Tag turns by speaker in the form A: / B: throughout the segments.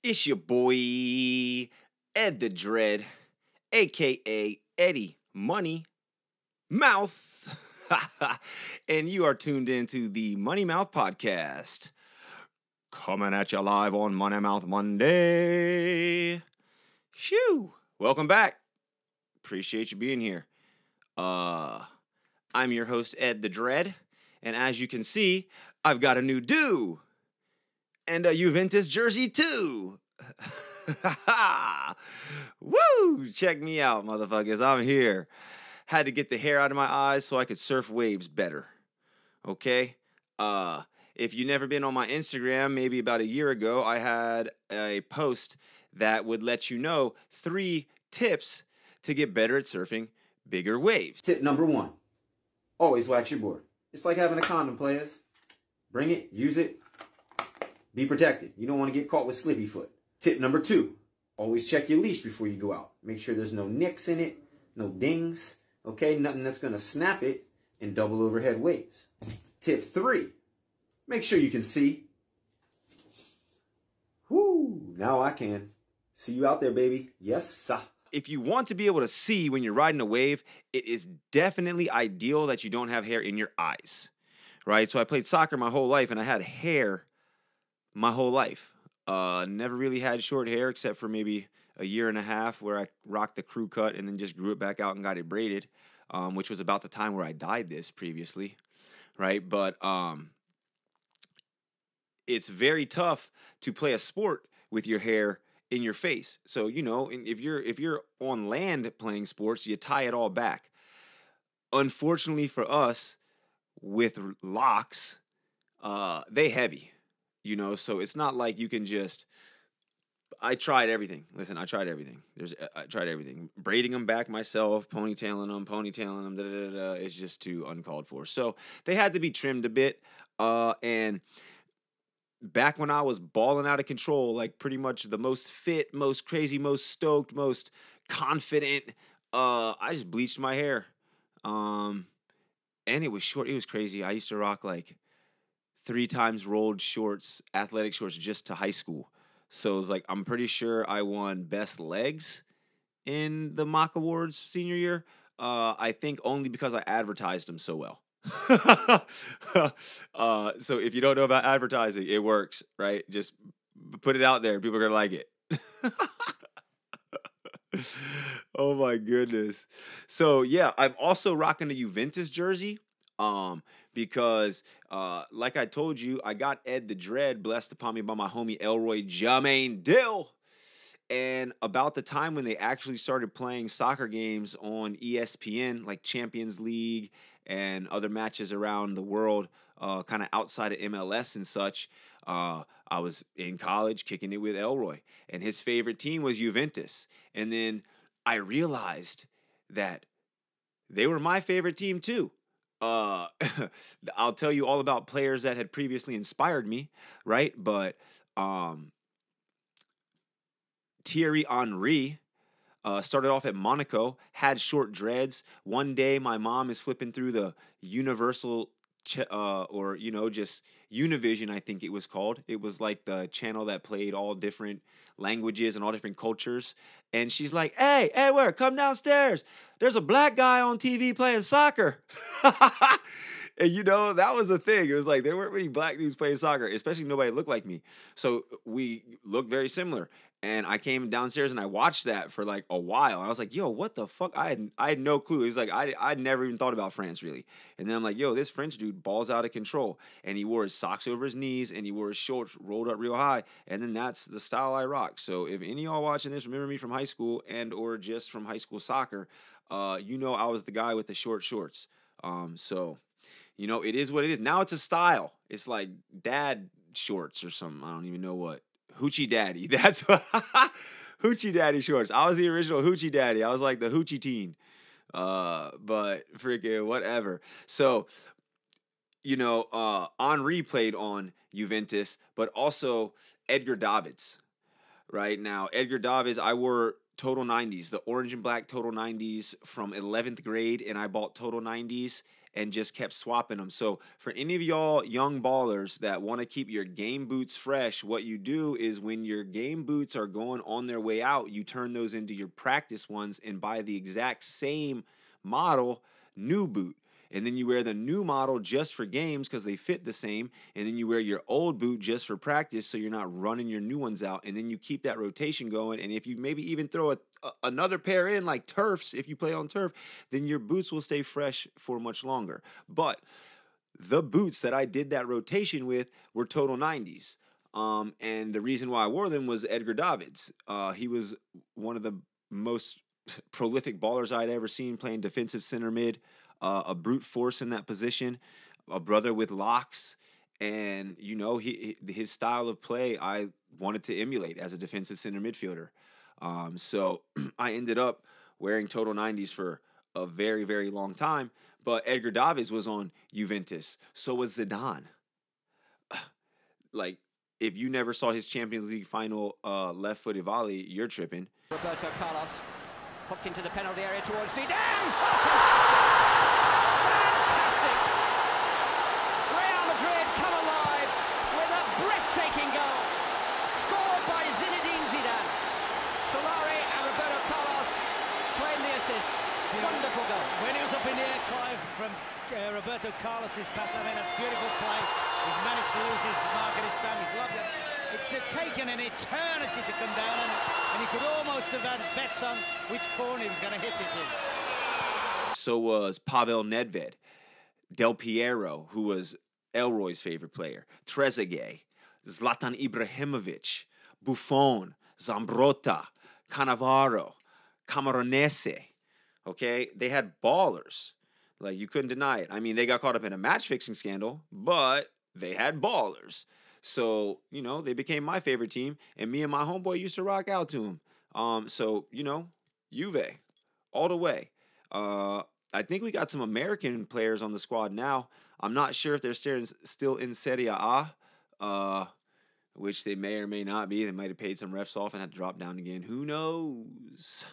A: It's your boy, Ed the Dread, aka Eddie Money Mouth. And you are tuned into the Money Mouth Podcast. Coming at you live on Money Mouth Monday. Shoo! Welcome back. Appreciate you being here. I'm your host, Ed the Dread, and as you can see, I've got a new do. And a Juventus jersey too. Woo! Check me out, motherfuckers. I'm here. Had to get the hair out of my eyes so I could surf waves better. Okay? If you've never been on my Instagram, maybe about a year ago, I had a post that would let you know 3 tips to get better at surfing bigger waves. Tip number 1. Always wax your board. It's like having a condom, players. Bring it, use it. Be protected. You don't want to get caught with slippy foot. Tip number 2. Always check your leash before you go out. Make sure there's no nicks in it, no dings, okay? Nothing that's going to snap it in double overhead waves. Tip 3. Make sure you can see. Whoo, now I can. See you out there, baby. Yes, sir. If you want to be able to see when you're riding a wave, it is definitely ideal that you don't have hair in your eyes, right? So I played soccer my whole life, and I had hair my whole life. Never really had short hair except for maybe a year and a half where I rocked the crew cut and then just grew it back out and got it braided, which was about the time where I dyed this previously, right? But it's very tough to play a sport with your hair in your face. So, you know, if you're on land playing sports, you tie it all back. Unfortunately for us, with locks, they heavy. You know, so it's not like you can just. I tried everything. Listen, I tried everything. I tried everything. Braiding them back myself, ponytailing them. It's just too uncalled for. So they had to be trimmed a bit. And back when I was balling out of control, like pretty much the most fit, most crazy, most stoked, most confident, I just bleached my hair. And it was short. It was crazy. I used to rock like 3 times rolled shorts, athletic shorts, just to high school. So it was like, I'm pretty sure I won best legs in the mock awards senior year. I think only because I advertised them so well. So if you don't know about advertising, it works, right? Just put it out there. People are going to like it. Oh my goodness. So yeah, I'm also rocking a Juventus jersey. Because like I told you, I got Ed the Dread blessed upon me by my homie Elroy Jermaine Dill. And about the time when they actually started playing soccer games on ESPN, like Champions League and other matches around the world, kind of outside of MLS and such, I was in college kicking it with Elroy. And his favorite team was Juventus. And then I realized that they were my favorite team too. I'll tell you all about players that had previously inspired me, right? But Thierry Henry started off at Monaco, had short dreads. One day, my mom is flipping through the Universal, or, you know, just Univision, I think it was called. It was like the channel that played all different languages and all different cultures. And she's like, hey, Edward, come downstairs. There's a black guy on TV playing soccer. And, you know, that was the thing. It was like there weren't many black dudes playing soccer, especially nobody looked like me. So we looked very similar. And I came downstairs and I watched that for like a while. And I was like, yo, what the fuck? I had no clue. He's like, I'd never even thought about France, really. And then I'm like, yo, this French dude balls out of control. And he wore his socks over his knees and he wore his shorts rolled up real high. And then that's the style I rock. So if any of y'all watching this remember me from high school and or just from high school soccer, you know I was the guy with the short shorts. So, you know, it is what it is. Now it's a style. It's like dad shorts or something. I don't even know what. Hoochie Daddy. That's what Hoochie Daddy shorts. I was the original Hoochie Daddy. I was like the Hoochie teen. But freaking whatever. So, you know, Henry played on Juventus, but also Edgar Davids. Right now, Edgar Davids, I wore Total 90s, the orange and black Total 90s from 11th grade, and I bought Total 90s and just kept swapping them. So for any of y'all young ballers that want to keep your game boots fresh, what you do is when your game boots are going on their way out, you turn those into your practice ones and buy the exact same model new boot. And then you wear the new model just for games because they fit the same. And then you wear your old boot just for practice so you're not running your new ones out. And then you keep that rotation going. And if you maybe even throw another pair in, like turfs, if you play on turf, then your boots will stay fresh for much longer. But the boots that I did that rotation with were Total 90s. And the reason why I wore them was Edgar Davids. He was one of the most prolific ballers I'd ever seen playing defensive center mid. A brute force in that position, a brother with locks, and you know his style of play I wanted to emulate as a defensive center midfielder. So I ended up wearing Total 90s for a very, very long time. But Edgar Davids was on Juventus. So was Zidane. Like, if you never saw his Champions League final left-footed volley, you're tripping.
B: Roberto Carlos hooked into the penalty area towards Zidane. Fantastic! Real Madrid come alive with a breathtaking goal, scored by Zinedine Zidane. Solari and Roberto Carlos claim the assist. Wonderful goal.
C: When he was up in the air, Clive, from Roberto Carlos's pass, I mean, a beautiful play. He's managed to lose his mark at his time. He's loved it. It's taken an eternity to come down, and he could almost have had bets on which corner he was going to hit it in.
A: So was Pavel Nedved, Del Piero, who was Elroy's favorite player, Trezeguet, Zlatan Ibrahimovic, Buffon, Zambrotta, Cannavaro, Camoranesi. Okay, they had ballers. Like, you couldn't deny it. I mean, they got caught up in a match-fixing scandal, but they had ballers. So, you know, they became my favorite team, and me and my homeboy used to rock out to them. So, you know, Juve, all the way. I think we got some American players on the squad now. I'm not sure if they're still in Serie A, which they may or may not be. They might have paid some refs off and had to drop down again. Who knows?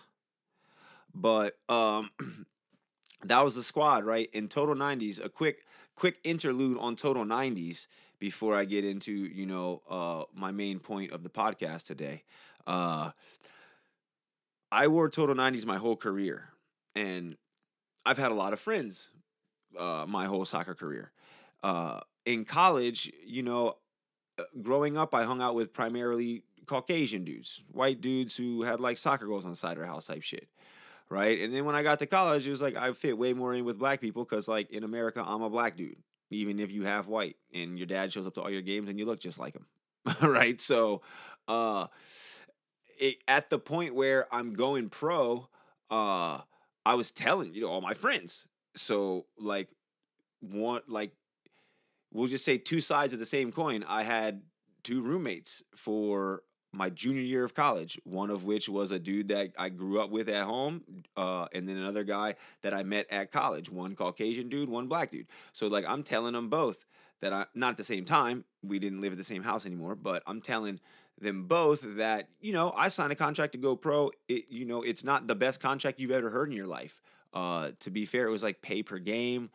A: But that was the squad, right? In Total 90s, a quick interlude on Total 90s before I get into, you know, my main point of the podcast today. I wore Total 90s my whole career, and I've had a lot of friends my whole soccer career. In college, you know, growing up, I hung out with primarily Caucasian dudes, white dudes who had like soccer goals on the side of their house type shit. Right. And then when I got to college, it was like I fit way more in with black people because, like, in America, I'm a black dude, even if you have white and your dad shows up to all your games and you look just like him. Right. So at the point where I'm going pro, I was telling, you know, all my friends. So like we'll just say two sides of the same coin. I had two roommates for my junior year of college, one of which was a dude that I grew up with at home, and then another guy that I met at college, one Caucasian dude, one black dude. So, like, I'm telling them both that not at the same time, we didn't live at the same house anymore, but I'm telling them both that, you know, I signed a contract to go pro. You know, it's not the best contract you've ever heard in your life. To be fair, it was like pay per game.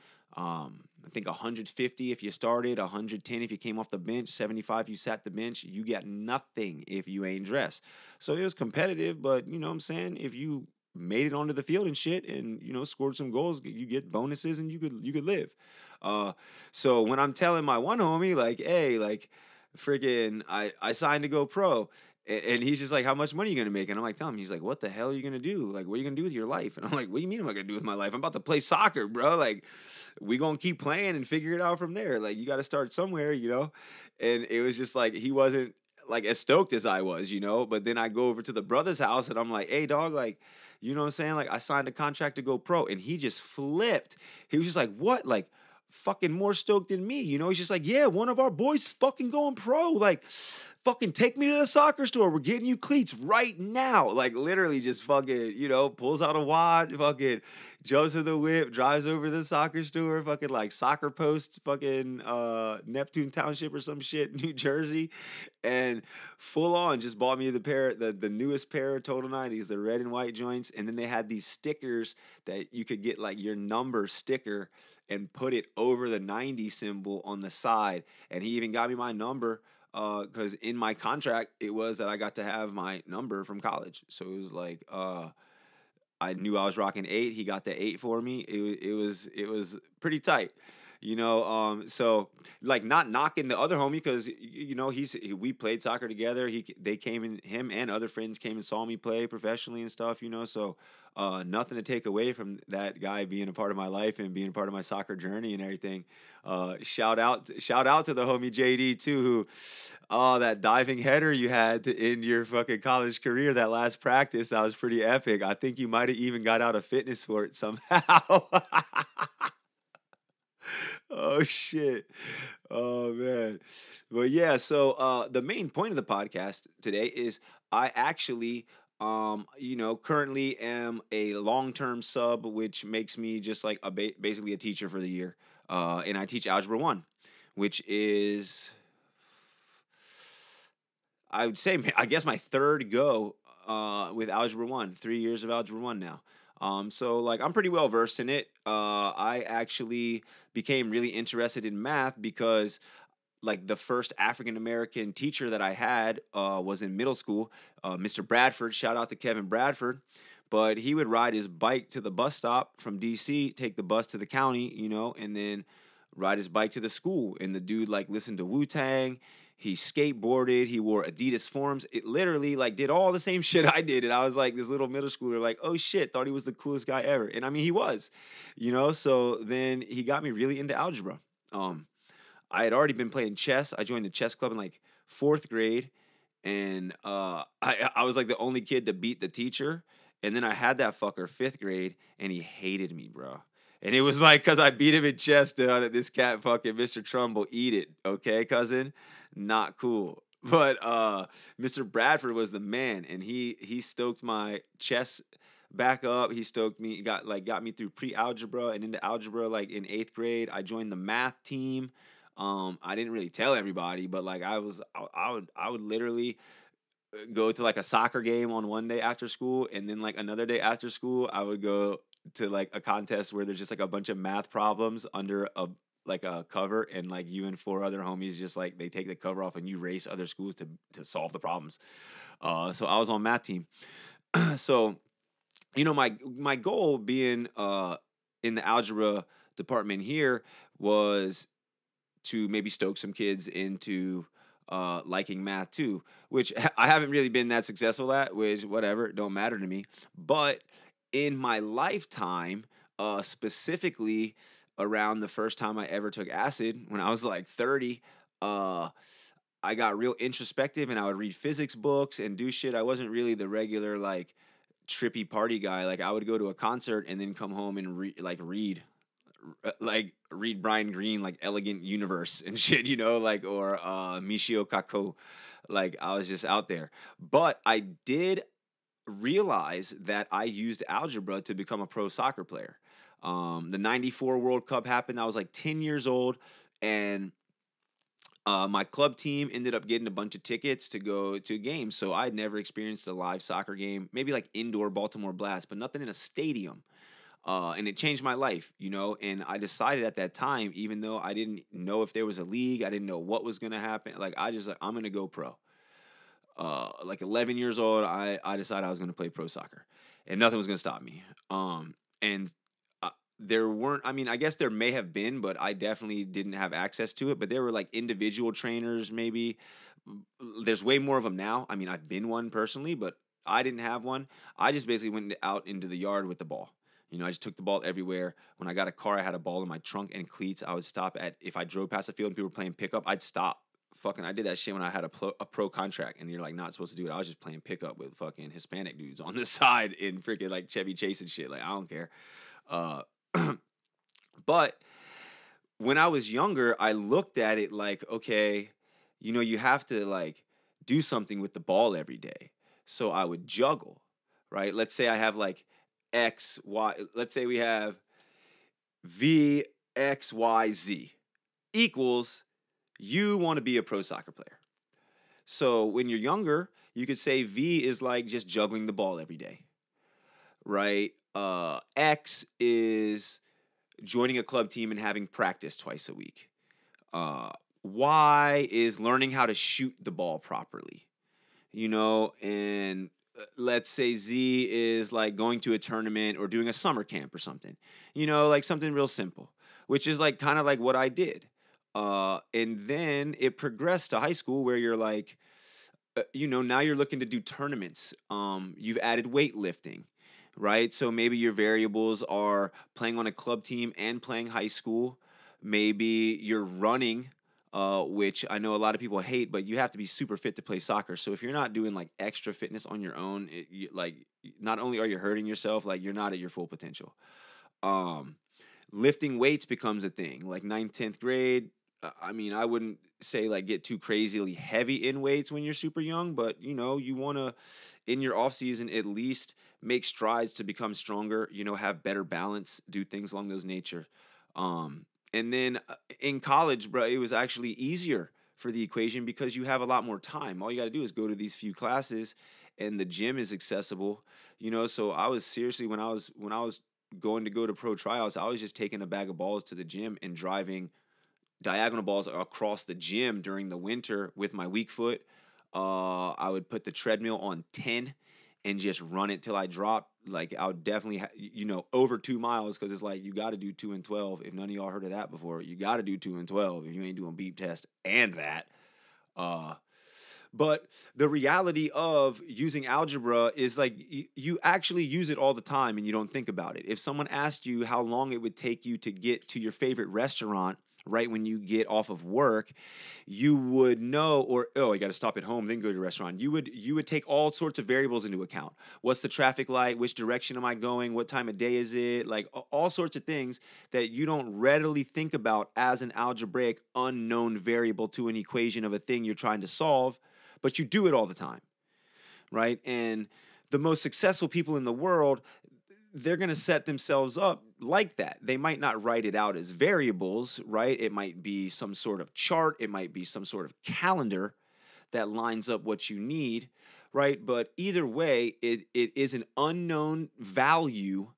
A: I think 150 if you started, 110 if you came off the bench, 75 if you sat the bench. You got nothing if you ain't dressed. So it was competitive, but, you know what I'm saying, if you made it onto the field and shit and, you know, scored some goals, you get bonuses and you could live. So when I'm telling my one homie, like, hey, like, freaking, I signed to go pro. And he's just like, how much money are you going to make? And I'm like, tell him. He's like, what the hell are you going to do? Like, what are you going to do with your life? And I'm like, what do you mean am I going to do with my life? I'm about to play soccer, bro. Like, we going to keep playing and figure it out from there. Like, you got to start somewhere, you know? And it was just like, he wasn't like as stoked as I was, you know? But then I go over to the brother's house and I'm like, hey, dog, like, you know what I'm saying? Like, I signed a contract to go pro. And he just flipped. He was just like, what? Like, fucking more stoked than me, you know? He's just like, yeah, one of our boys is fucking going pro. Like, fucking take me to the soccer store. We're getting you cleats right now. Like literally just fucking, pulls out a wad, fucking jumps in the whip, drives over to the soccer store, fucking like Soccer Post, fucking Neptune Township or some shit, New Jersey. And full on just bought me the newest pair of Total 90s, the red and white joints. And then they had these stickers that you could get like your number sticker and put it over the 90 symbol on the side. And he even got me my number because in my contract, it was that I got to have my number from college. So it was like, I knew I was rocking 8. He got the 8 for me. It was pretty tight. So like not knocking the other homie because we played soccer together. Him and other friends came and saw me play professionally and stuff. So nothing to take away from that guy being a part of my life and being a part of my soccer journey and everything. Shout out to the homie JD too, who that diving header you had to end your fucking college career, that last practice, that was pretty epic. I think you might have even got out of fitness for it somehow. Oh shit. Oh man. But yeah, so the main point of the podcast today is I actually currently am a long-term sub, which makes me just like basically a teacher for the year. And I teach Algebra 1, which is, I would say, I guess my third go with Algebra 1, 3 years of Algebra 1 now. So like I'm pretty well versed in it. I actually became really interested in math because like the first African American teacher that I had was in middle school, Mr. Bradford. Shout out to Kevin Bradford. But he would ride his bike to the bus stop from DC, take the bus to the county, and then ride his bike to the school. And the dude like listened to Wu-Tang. He skateboarded. He wore Adidas Forms. It literally like did all the same shit I did. And I was like this little middle schooler, like, oh shit, thought he was the coolest guy ever. And I mean, he was, So then he got me really into algebra. I had already been playing chess. I joined the chess club in like 4th grade, and I was like the only kid to beat the teacher. And then I had that fucker 5th grade, and he hated me, bro. And it was like because I beat him in chess that this cat fucking Mr. Trumbull eat it, okay, cousin? Not cool. But Mr. Bradford was the man, and he stoked my chess back up. He stoked me, got me through pre-algebra and into algebra like in 8th grade. I joined the math team. I didn't really tell everybody, but like I would literally go to like a soccer game on one day after school, and then like another day after school I would go to like a contest where there's just like a bunch of math problems under a cover, and like you and 4 other homies just like they take the cover off and you race other schools to solve the problems. So I was on math team. So my goal being in the algebra department here was to maybe stoke some kids into liking math too, which I haven't really been that successful at, which whatever, it don't matter to me. But in my lifetime, specifically around the first time I ever took acid, when I was like 30, I got real introspective and I would read physics books and do shit. I wasn't really the regular like trippy party guy. Like I would go to a concert and then come home and read Brian Greene, like Elegant Universe and shit, or Michio Kaku. Like I was just out there. But I did realize that I used algebra to become a pro soccer player. The 94 World Cup happened. I was like 10 years old, and my club team ended up getting a bunch of tickets to go to games. So I'd never experienced a live soccer game, maybe like indoor Baltimore Blast, but nothing in a stadium. And it changed my life, and I decided at that time, even though I didn't know if there was a league, I didn't know what was going to happen. Like I'm going to go pro. Like 11 years old, I decided I was going to play pro soccer, and nothing was going to stop me. And there weren't, I guess there may have been, but I definitely didn't have access to it. But there were like individual trainers, maybe. There's way more of them now. I've been one personally, but I didn't have one. I just basically went out into the yard with the ball. I just took the ball everywhere. When I got a car, I had a ball in my trunk and cleats. I would stop if I drove past the field and people were playing pickup, I'd stop. I did that shit when I had a pro contract, and you're like not supposed to do it. I was just playing pickup with fucking Hispanic dudes on the side in freaking like Chevy Chase and shit. Like I don't care. But when I was younger, I looked at it like, okay, you have to like do something with the ball every day. So I would juggle, right? Let's say I have like X, Y. Let's say we have V, X, Y, Z equals you want to be a pro soccer player. So when you're younger, you could say V is like just juggling the ball every day, right? X is joining a club team and having practice twice a week. Y is learning how to shoot the ball properly, and let's say Z is like going to a tournament or doing a summer camp or something, like something real simple, which is like kind of like what I did. And then it progressed to high school where you're like, now you're looking to do tournaments. You've added weightlifting, right? So maybe your variables are playing on a club team and playing high school. Maybe you're running, which I know a lot of people hate, but you have to be super fit to play soccer. So if you're not doing like extra fitness on your own, not only are you hurting yourself, like you're not at your full potential. Lifting weights becomes a thing. Like 9th, 10th grade, I wouldn't say like get too crazily heavy in weights when you're super young, but you want to, in your off season, at least make strides to become stronger, have better balance, do things along those nature. And then in college, bro, it was actually easier for the equation because you have a lot more time. All you got to do is go to these few classes and the gym is accessible, so I was seriously, when I was going to pro tryouts, I was just taking a bag of balls to the gym and driving diagonal balls across the gym during the winter with my weak foot. I would put the treadmill on 10 and just run it till I dropped. Like I would definitely, over 2 miles, because it's like you got to do 2 and 12. If none of y'all heard of that before, you got to do 2 and 12 if you ain't doing beep test and that. But the reality of using algebra is like you actually use it all the time and you don't think about it. If someone asked you how long it would take you to get to your favorite restaurant right when you get off of work, you would know, or, I got to stop at home, then go to the restaurant. You would take all sorts of variables into account. What's the traffic light? Which direction am I going? What time of day is it? Like all sorts of things that you don't readily think about as an algebraic unknown variable to an equation of a thing you're trying to solve, but you do it all the time, right? And the most successful people in the world, they're going to set themselves up like that. They might not write it out as variables, right? It might be some sort of chart. It might be some sort of calendar that lines up what you need, right? But either way, it is an unknown value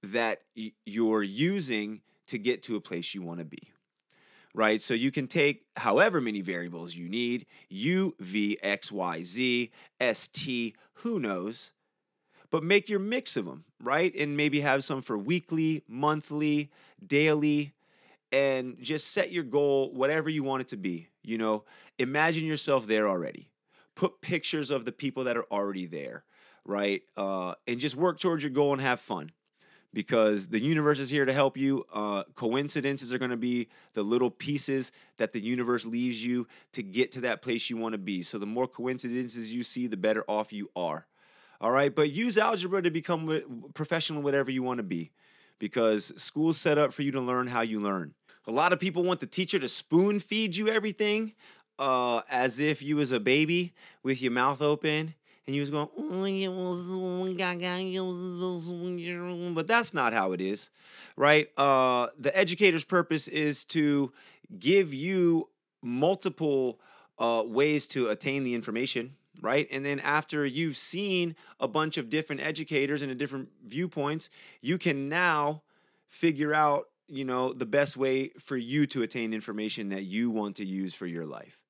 A: that you're using to get to a place you want to be, right? So you can take however many variables you need, U, V, X, Y, Z, S, T, who knows, but make your mix of them, right? And maybe have some for weekly, monthly, daily, and just set your goal, whatever you want it to be. Imagine yourself there already. Put pictures of the people that are already there, right? And just work towards your goal and have fun, because the universe is here to help you. Coincidences are going to be the little pieces that the universe leaves you to get to that place you want to be. So the more coincidences you see, the better off you are. All right, but use algebra to become professional, whatever you want to be, because school's set up for you to learn how you learn. A lot of people want the teacher to spoon feed you everything as if you was a baby with your mouth open and you was going, but that's not how it is, right? The educator's purpose is to give you multiple ways to attain the information, right? And then after you've seen a bunch of different educators and different viewpoints, you can now figure out, the best way for you to attain information that you want to use for your life,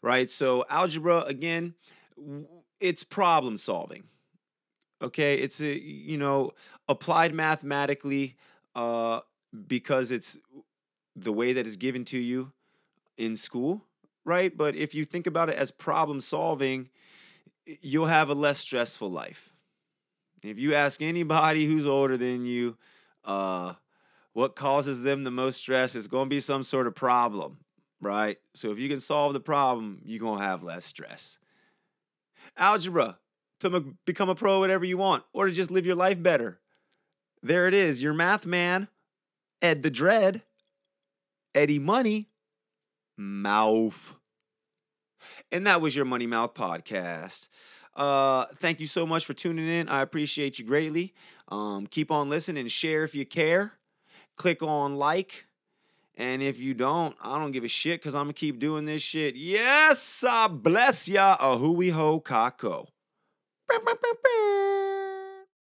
A: right? So algebra, again, it's problem solving, okay? It's, applied mathematically because it's the way that is given to you in school, right? But if you think about it as problem solving, you'll have a less stressful life. If you ask anybody who's older than you, what causes them the most stress is going to be some sort of problem, right? So if you can solve the problem, you're going to have less stress. Algebra, to become a pro, whatever you want, or to just live your life better. There it is, your math man, Ed the Dread, Eddie Money, mouth. And that was your Money Mouth podcast. Thank you so much for tuning in. I appreciate you greatly. Keep on listening. Share if you care. Click on like. And if you don't, I don't give a shit because I'm going to keep doing this shit. Yes, I bless ya. A hui ho kako.